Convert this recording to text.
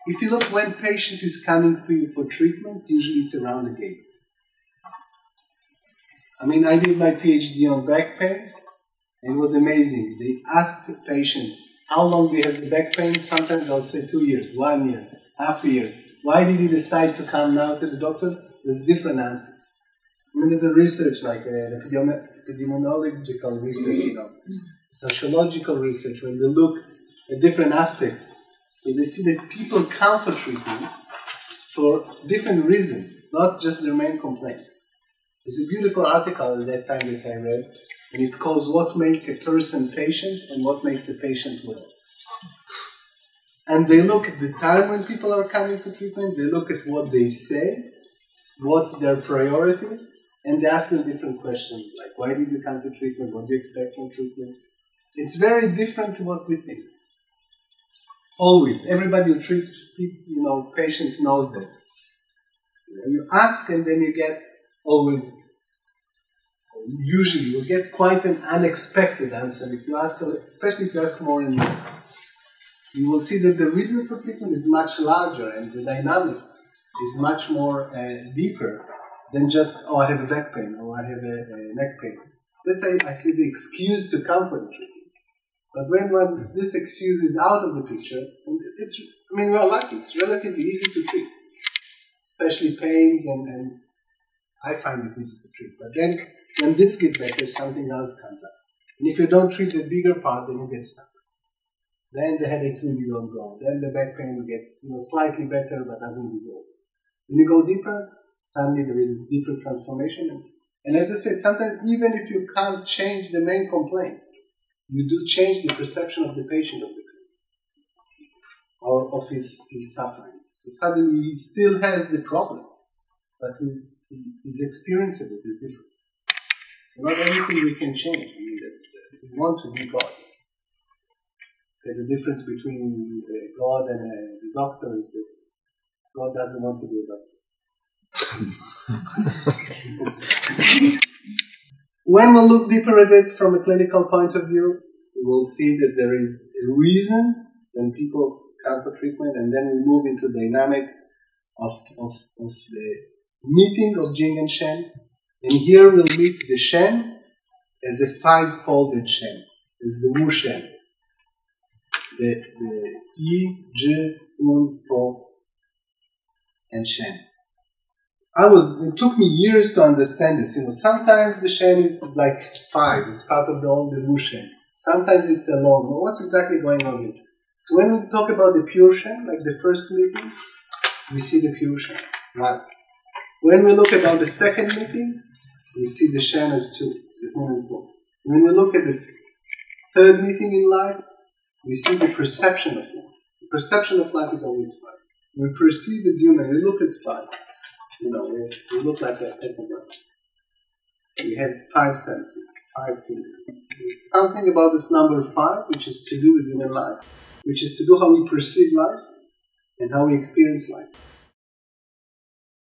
if you look when patient is coming for you for treatment, usually it's around the gates. I mean, I did my PhD on back pain, and it was amazing. They asked the patient, how long do you have the back pain? Sometimes they'll say 2 years, 1 year, half a year. Why did you decide to come now to the doctor? There's different answers. I mean, there's a research, like epidemiological research, sociological research, when they look at different aspects. So they see that people come for treatment for different reasons, not just their main complaint. There's a beautiful article at that time that I read, and it calls what makes a person patient and what makes a patient well. And they look at the time when people are coming to treatment, they look at what they say, what's their priority, and they ask them different questions, like why did you come to treatment, what do you expect from treatment? It's very different to what we think. Always. Everybody who treats patients knows that. You ask and then you get always, usually you get quite an unexpected answer. If you ask, especially if you ask more and more, you will see that the reason for treatment is much larger and the dynamic is much more deeper than just, oh, I have a back pain or I have a neck pain. Let's say I see the excuse to come for the treatment. But when this excuse is out of the picture, and we're lucky, it's relatively easy to treat, especially pains, and I find it easy to treat. But then, when this gets better, something else comes up. And if you don't treat the bigger part, then you get stuck. Then the headache really don't go. Then the back pain gets slightly better, but doesn't resolve. When you go deeper, suddenly there is a deeper transformation. And as I said, sometimes even if you can't change the main complaint, you do change the perception of the patient of the pain or of his suffering. So suddenly he still has the problem, but his experience of it is different. So not everything we can change. I mean, we want to be God. So the difference between God and the doctor is that God doesn't want to be a doctor. When we look deeper at it from a clinical point of view, we will see that there is a reason when people come for treatment, and then we move into the dynamic of the meeting of Jing and Shen. And here we'll meet the Shen as a five-folded Shen, as the Wu Shen. The Yi, Zhi, Un, Po, and Shen. It took me years to understand this. Sometimes the Shen is like 5, it's part of all the Wu Shen. Sometimes it's alone. What's exactly going on here? So when we talk about the pure Shen, like the first meeting, we see the pure Shen, 1. When we look about the second meeting, we see the Shen as 2, so Un and Po. When we look at the third meeting in life, we see the perception of life. The perception of life is always 5. We perceive as human, we look as 5. We look like a pentagram. We have 5 senses, 5 fingers. There's something about this number 5 which is to do with human life, which is to do how we perceive life and how we experience life.